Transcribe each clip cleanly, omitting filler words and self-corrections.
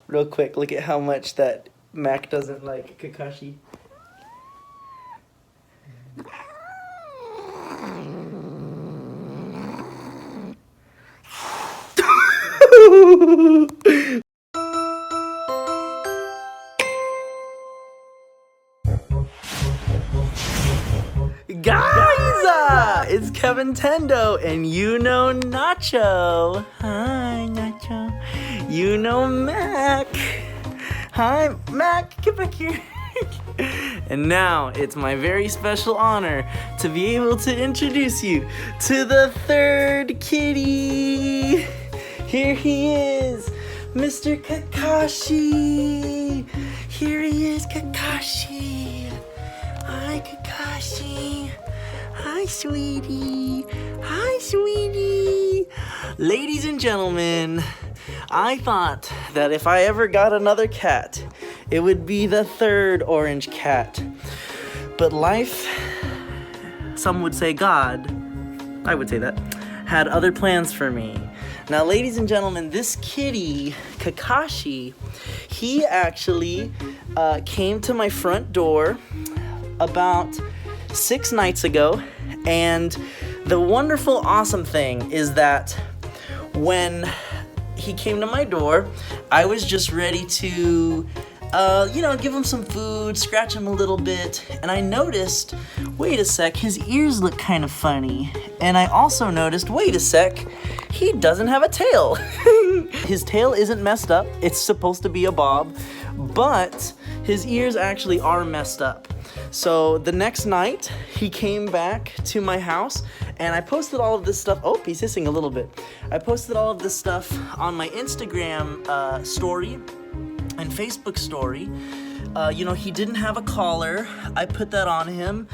real quick. Look at how much that Mac doesn't like Kakashi. Guys, it's Kevintendo, and you know Nacho. Hi, Nacho. You know Mac. Hi, Mac. Get back here. And now it's my very special honor to be able to introduce you to the third kitty. Here he is, Mr. Kakashi. Here he is, Kakashi. Hi, Kakashi. Hi, sweetie. Hi, sweetie. Ladies and gentlemen, I thought that if I ever got another cat, it would be the third orange cat. But life, some would say God, I would say that, had other plans for me. Now, ladies and gentlemen, this kitty, Kakashi, he actually came to my front door about 6 nights ago, and the wonderful, awesome thing is that when he came to my door, I was just ready to give him some food, scratch him a little bit, and I noticed, wait a sec, his ears look kind of funny. And I also noticed, wait a sec, he doesn't have a tail. His tail isn't messed up, it's supposed to be a bob, but his ears actually are messed up. So the next night, he came back to my house, and I posted all of this stuff. Oh, he's hissing a little bit. I posted all of this stuff on my Instagram story and Facebook story. He didn't have a collar. I put that on him,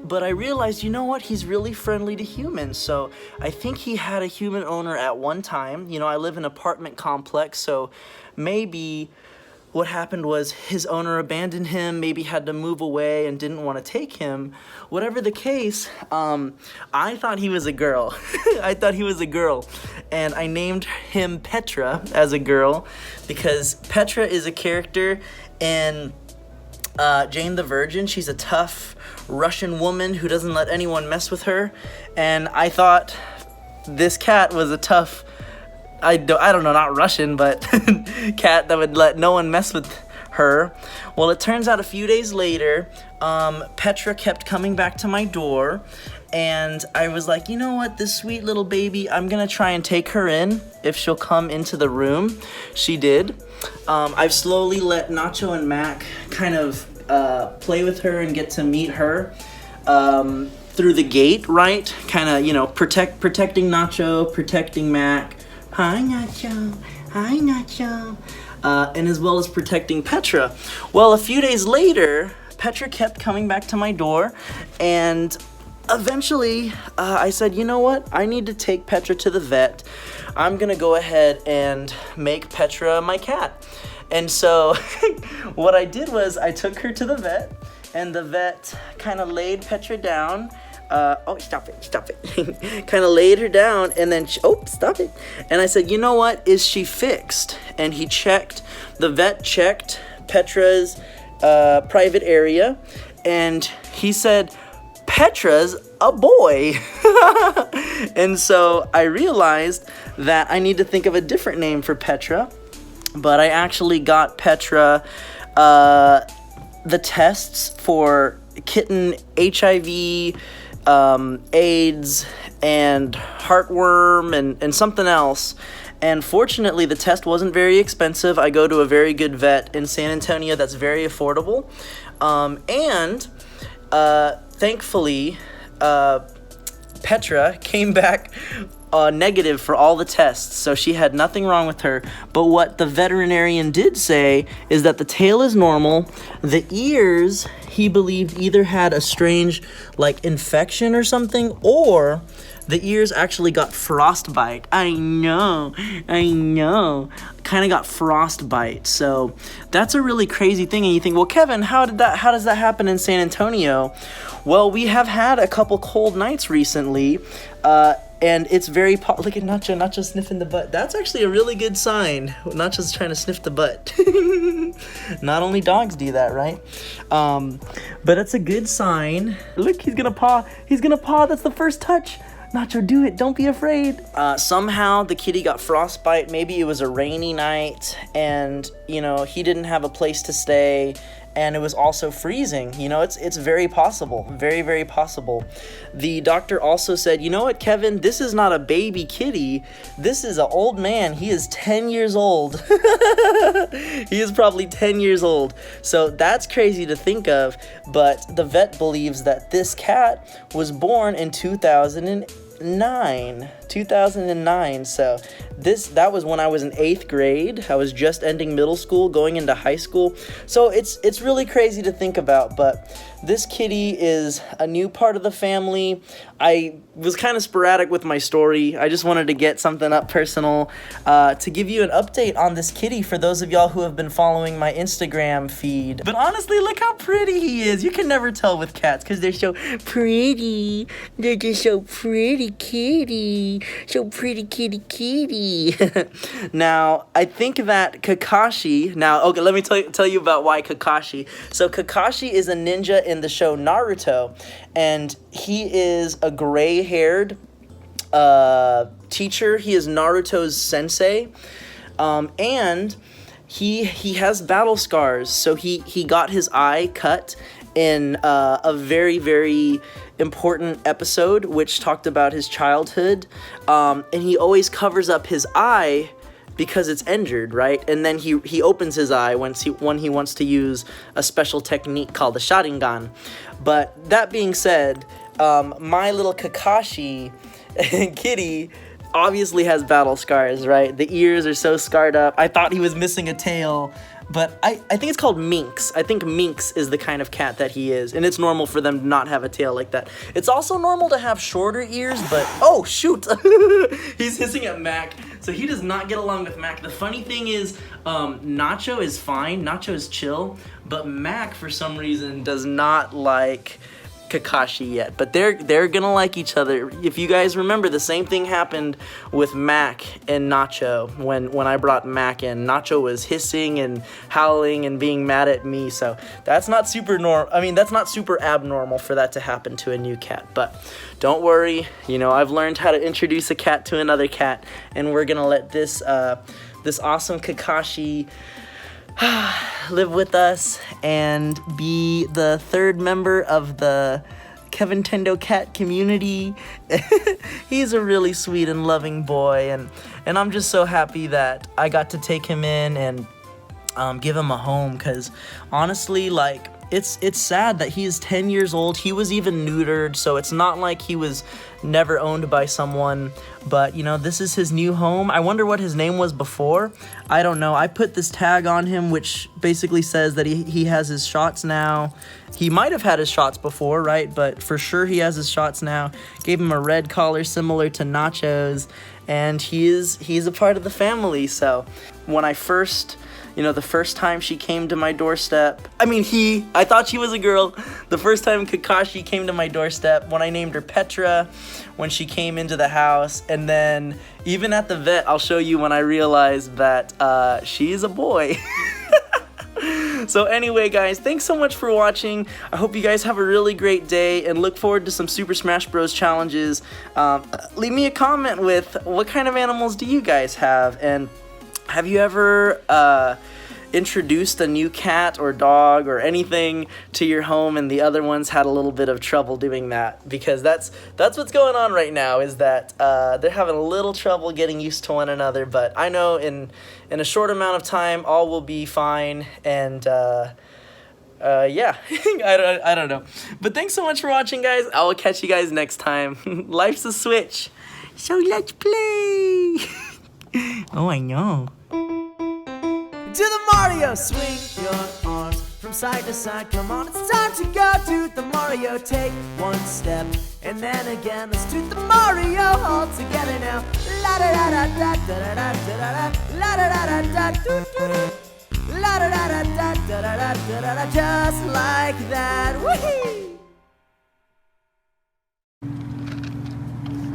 but I realized, you know what? He's really friendly to humans. So I think he had a human owner at one time. I live in an apartment complex, so maybe what happened was his owner abandoned him, maybe had to move away and didn't want to take him. Whatever the case, I thought he was a girl. I thought he was a girl. And I named him Petra as a girl because Petra is a character in Jane the Virgin. She's a tough Russian woman who doesn't let anyone mess with her. And I thought this cat was a tough, I don't know, not Russian, but cat that would let no one mess with her. Well, it turns out a few days later, Petra kept coming back to my door, and I was like, you know what, this sweet little baby, I'm gonna try and take her in if she'll come into the room. She did. I've slowly let Nacho and Mac kind of play with her and get to meet her through the gate, right? Kind of, protecting Nacho, protecting Mac. Hi, Nacho. Hi, Nacho. And as well as protecting Petra. Well, a few days later, Petra kept coming back to my door, and eventually I said, you know what? I need to take Petra to the vet. I'm gonna go ahead and make Petra my cat. And so what I did was I took her to the vet, and the vet kind of laid Petra down. Stop it. Kind of laid her down, and then, stop it. And I said, you know what, is she fixed? And the vet checked Petra's private area, and he said, Petra's a boy. And so I realized that I need to think of a different name for Petra, but I actually got Petra the tests for kitten HIV, AIDS, and heartworm, and something else. And fortunately, the test wasn't very expensive. I go to a very good vet in San Antonio that's very affordable. Thankfully, Petra came back negative for all the tests, so she had nothing wrong with her. But what the veterinarian did say is that the tail is normal. The ears, he believed, either had a strange, infection or something, or the ears actually got frostbite. I know. Kind of got frostbite. So that's a really crazy thing. And you think, well, Kevin, how does that happen in San Antonio? Well, we have had a couple cold nights recently. And it's very look at Nacho. Nacho sniffing the butt. That's actually a really good sign. Nacho's trying to sniff the butt. Not only dogs do that, right? But it's a good sign. Look, he's gonna paw. He's gonna paw. That's the first touch. Nacho, do it. Don't be afraid. Somehow the kitty got frostbite. Maybe it was a rainy night and, you know, he didn't have a place to stay. And it was also freezing. You know, it's very possible. Very, very possible. The doctor also said, you know what, Kevin? This is not a baby kitty. This is an old man. He is 10 years old. He is probably 10 years old. So that's crazy to think of. But the vet believes that this cat was born in 2009. So that was when I was in 8th grade. I was just ending middle school, going into high school. So it's really crazy to think about, but this kitty is a new part of the family. I was kind of sporadic with my story. I just wanted to get something up personal to give you an update on this kitty for those of y'all who have been following my Instagram feed. But honestly, look how pretty he is. You can never tell with cats because they're so pretty. They're just so pretty kitty. So pretty kitty. Now, I think that Kakashi... Now, okay, let me tell you about why Kakashi. So Kakashi is a ninja in the show Naruto, and he is a gray-haired teacher. He is Naruto's sensei, and he has battle scars. So he got his eye cut in a very, very important episode which talked about his childhood, and he always covers up his eye because it's injured, right? And then he opens his eye when he wants to use a special technique called the Sharingan. But that being said, my little Kakashi kitty obviously has battle scars, right? The ears are so scarred up. I thought he was missing a tail, but I think it's called minx. I think minx is the kind of cat that he is, and it's normal for them to not have a tail like that. It's also normal to have shorter ears, but oh shoot, he's hissing at Mac. So he does not get along with Mac. The funny thing is, Nacho is fine. Nacho is chill, but Mac for some reason does not like Kakashi yet, but they're gonna like each other. If you guys remember, the same thing happened with Mac and Nacho when I brought Mac in. Nacho was hissing and howling and being mad at me, so that's not super that's not super abnormal for that to happen to a new cat. But don't worry, you know, I've learned how to introduce a cat to another cat, and we're gonna let this awesome Kakashi live with us and be the third member of the Kevintendo cat community. He's a really sweet and loving boy, and I'm just so happy that I got to take him in and give him a home, because honestly, like, it's sad that he is 10 years old. He was even neutered, so it's not like he was never owned by someone, but you know, this is his new home. I wonder what his name was before. I don't know. I put this tag on him which basically says that he has his shots now. He might have had his shots before, right? But for sure he has his shots now. Gave him a red collar similar to Nacho's, and he's a part of the family. So when I first, you know, the first time she came to my doorstep, I thought she was a girl. The first time Kakashi came to my doorstep, when I named her Petra, when she came into the house, and then even at the vet, I'll show you when I realized that she's a boy. So anyway, guys, thanks so much for watching. I hope you guys have a really great day and look forward to some Super Smash Bros. Challenges. Leave me a comment with what kind of animals do you guys have, and have you ever introduced a new cat or dog or anything to your home and the other ones had a little bit of trouble doing that? Because that's what's going on right now, is that they're having a little trouble getting used to one another. But I know in a short amount of time all will be fine, and yeah. I don't know. But thanks so much for watching, guys. I will catch you guys next time. Life's a Switch, so let's play. Oh, I know. To the Mario, swing your arms from side to side. Come on, it's time to go to the Mario. Take one step and then again. Let's do the Mario all together now. La da da da da da da da da da. La da da da da do do do. La da da da da da da da da da. Just like that. Woohoo!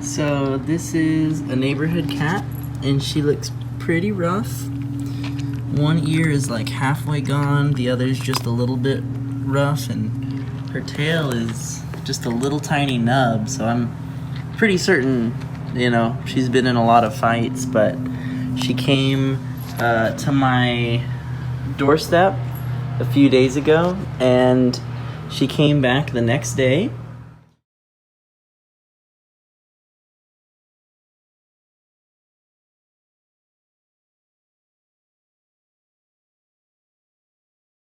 So So this is a neighborhood cat, and she looks pretty rough. One ear is like halfway gone, the other's just a little bit rough, and her tail is just a little tiny nub, so I'm pretty certain, you know, she's been in a lot of fights. But she came to my doorstep a few days ago, and she came back the next day